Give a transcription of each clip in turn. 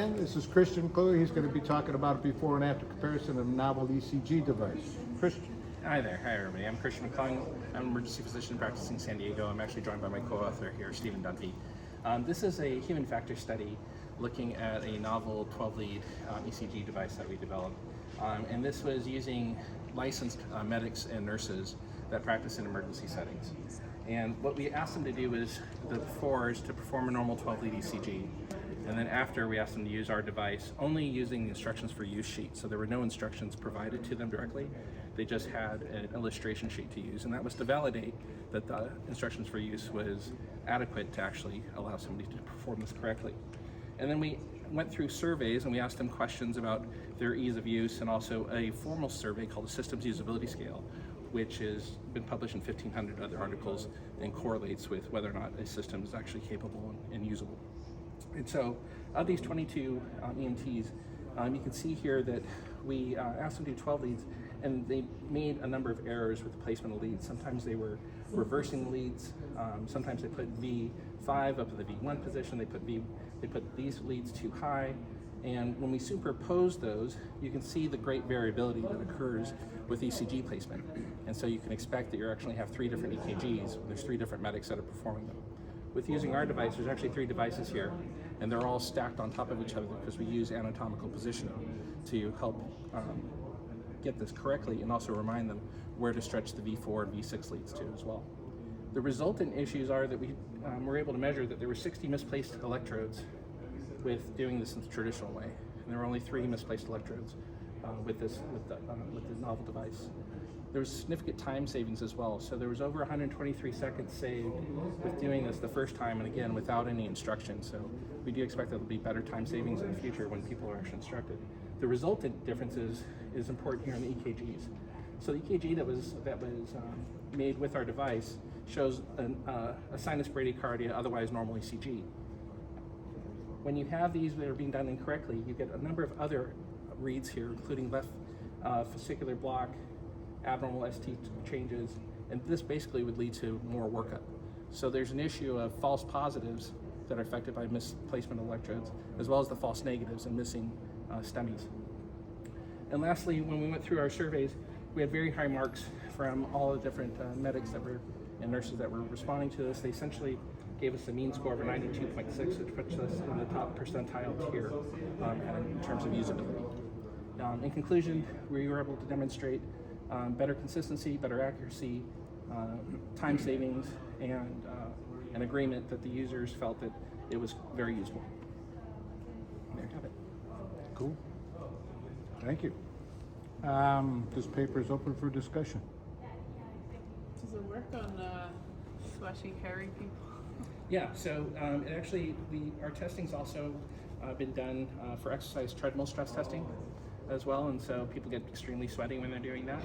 And this is Christian Kluge. He's going to be talking about a before and after comparison of a novel ECG device. Christian. Hi there. Hi, everybody. I'm Christian McClung. I'm an emergency physician practicing in San Diego. I'm actually joined by my co-author here, Stephen Dunphy. This is a human factor study looking at a novel 12-lead ECG device that we developed. And this was using licensed medics and nurses that practice in emergency settings. And what we asked them to do is the before is to perform a normal 12-lead ECG. And then after, we asked them to use our device only using the instructions for use sheet. So there were no instructions provided to them directly. They just had an illustration sheet to use. And that was to validate that the instructions for use was adequate to actually allow somebody to perform this correctly. And then we went through surveys and we asked them questions about their ease of use, and also a formal survey called the Systems Usability Scale, which has been published in 1,500 other articles and correlates with whether or not a system is actually capable and usable. And so, of these 22 EMTs, you can see here that we asked them to do 12 leads, and they made a number of errors with the placement of leads. Sometimes they were reversing the leads. Sometimes they put V5 up in the V1 position. They put these leads too high. And when we superpose those, you can see the great variability that occurs with ECG placement. And so you can expect that you actually have 3 different EKGs. There's 3 different medics that are performing them. With using our device, there's actually 3 devices here, and they're all stacked on top of each other because we use anatomical positioning to help get this correctly, and also remind them where to stretch the V4 and V6 leads to as well. The resultant issues are that we were able to measure that there were 60 misplaced electrodes with doing this in the traditional way, and there were only 3 misplaced electrodes with the novel device. There was significant time savings as well. So there was over 123 seconds saved with doing this the first time, and again, without any instruction. So we do expect that there'll be better time savings in the future when people are actually instructed. The resultant differences is important here in the EKGs. So the EKG that was made with our device shows a sinus bradycardia, otherwise normal ECG. When you have these that are being done incorrectly, you get a number of other reads here, including left fascicular block, abnormal ST changes, and this basically would lead to more workup. So there's an issue of false positives that are affected by misplacement of electrodes, as well as the false negatives and missing STEMIs. And lastly, when we went through our surveys, we had very high marks from all the different medics and nurses that were responding to this. They essentially gave us a mean score of a 92.6, which puts us in the top percentile tier in terms of usability. In conclusion, we were able to demonstrate better consistency, better accuracy, time savings, and an agreement that the users felt that it was very useful. There you have it. Cool. Thank you. This paper is open for discussion. Does it work on sweaty, hairy people? Yeah, so it actually, our testing's also been done for exercise treadmill stress testing as well, and so people get extremely sweaty when they're doing that,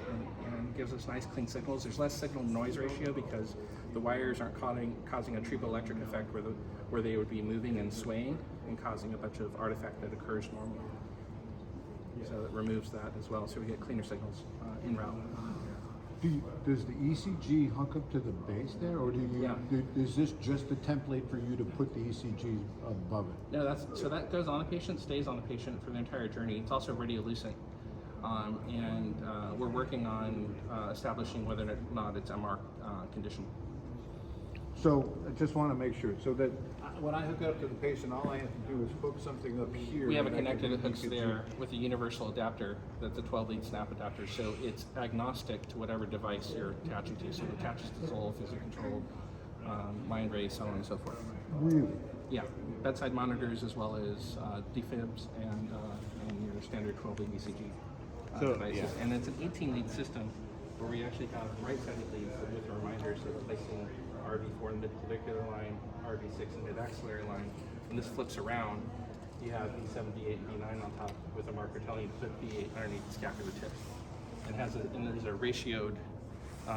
and gives us nice clean signals. There's less signal to noise ratio because the wires aren't causing a triboelectric effect where they would be moving and swaying and causing a bunch of artifact that occurs normally. So it removes that as well, so we get cleaner signals en route. Does the ECG hook up to the base there, or is this just a template for you to put the ECG above it? No, so that goes on the patient, stays on the patient for the entire journey. It's also radiolucent, and we're working on establishing whether or not it's MR condition. So I just want to make sure, so that when I hook up to the patient, all I have to do is hook something up here. We have a connector that hooks there with a universal adapter that's a 12-lead snap adapter, so it's agnostic to whatever device you're attaching to. So it attaches to Zoll, Physio-Control, Mindray, so on and so forth. Really? Yeah, bedside monitors as well as defibs and your standard 12-lead ECG devices. Yeah. And it's an 18-lead system where we actually have right-sided leads with reminders of placing RV4 in the mid-clavicular line, RV6 in the mid-axillary line. When this flips around, you have V7, V8, and V9 on top with a marker telling you to put V8 underneath the scapular tip. And there's a ratioed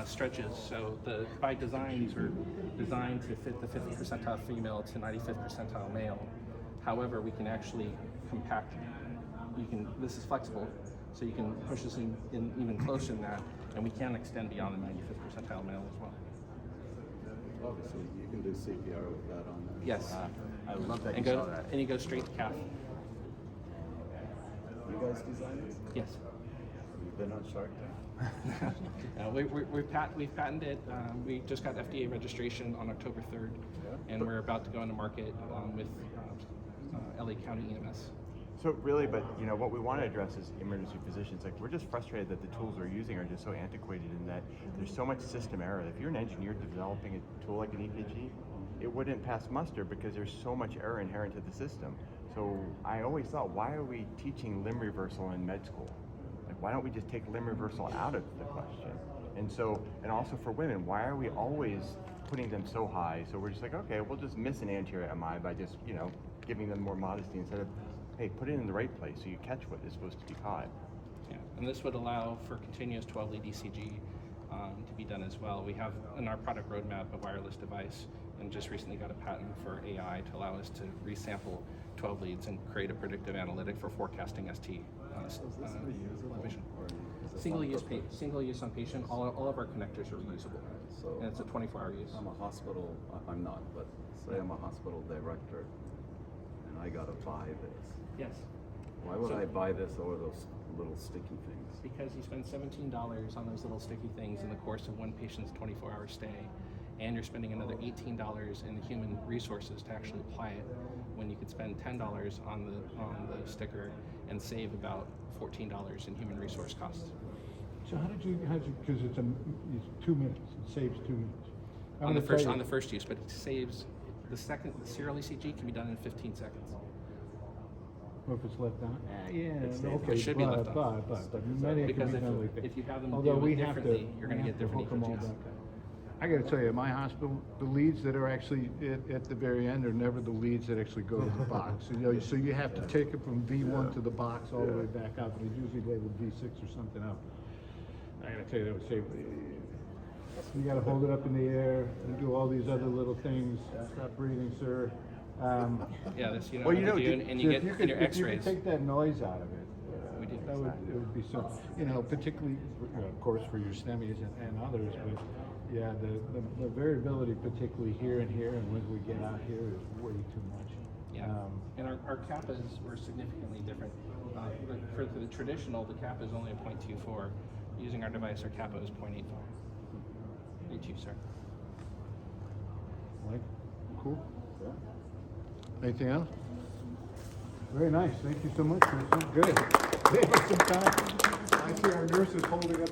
stretches. So by design, these were designed to fit the 50th percentile female to 95th percentile male. However, we can actually compact. This is flexible, so you can push this in even closer than that, and we can extend beyond the 95th percentile male as well. Obviously, you can do CPR with that on there. Yes. I would love that. And you go straight to calf. guys design this? Yes. Have you been on Shark Tank? We've patented it. We just got FDA registration on October 3rd, and we're about to go into market with LA County EMS. So really, but you know, what we want to address is emergency physicians. Like, we're just frustrated that the tools we're using are just so antiquated, and that there's so much system error. If you're an engineer developing a tool like an EKG, it wouldn't pass muster because there's so much error inherent to the system. So I always thought, why are we teaching limb reversal in med school? Like, why don't we just take limb reversal out of the question? And so, and also for women, why are we always putting them so high? So we're just like, okay, we'll just miss an anterior MI by just, you know, giving them more modesty instead of, hey, put it in the right place so you catch what is supposed to be caught. Yeah, and this would allow for continuous 12-lead ECG to be done as well. We have in our product roadmap a wireless device, and just recently got a patent for AI to allow us to resample 12 leads and create a predictive analytic for forecasting ST. Is this reusable? vision. Or is it Single use, non-purpose? single use on patient. All of our connectors are reusable, So and it's a 24-hour use. I'm a hospital, I'm not, but say I'm a hospital director and I gotta buy this. Yes. Why would So- I buy this over those little sticky things? Because you spend $17 on those little sticky things in the course of one patient's 24-hour stay, and you're spending another $18 in the human resources to actually apply it, when you could spend $10 on the sticker and save about $14 in human resource costs. So how did you, because it's 2 minutes, it saves 2 minutes. I'm On the gonna tell first you- on the first use, but it saves the serial ECG can be done in 15 seconds. Or if it's left on? Yeah, It's- okay, it should be left on. but many can Because be if- done like that. if you have them Although do it we have to, differently, you're gonna we get have to different hook 'em all EKGs. back up. I gotta tell you, my hospital, the leads that are actually at the very end are never the leads that actually go to the box. You know, so you have to take it from V1 to the box all the way back out, and it's usually labeled V6 or something else. I gotta tell you, that would save, you gotta hold it up in the air and do all these other little things. Stop breathing, sir. Yeah, this you know, Well, you what know, to do, did- and So you if get could- your if you could X-rays. take that noise out of it, We do. that would, it would be so, you know, particularly, of course, for your STEMIs and others, but yeah, the variability, particularly here and here, and when we get out here, is way too much. Yeah, and our kappas were significantly different. For the traditional, the kappa is only a 0.24. Using our device, our kappa is 0.85. 82, sir. Like, cool. Yeah. Anything else? Very nice. Thank you so much. That's good. Save us some time. I see our nurses holding up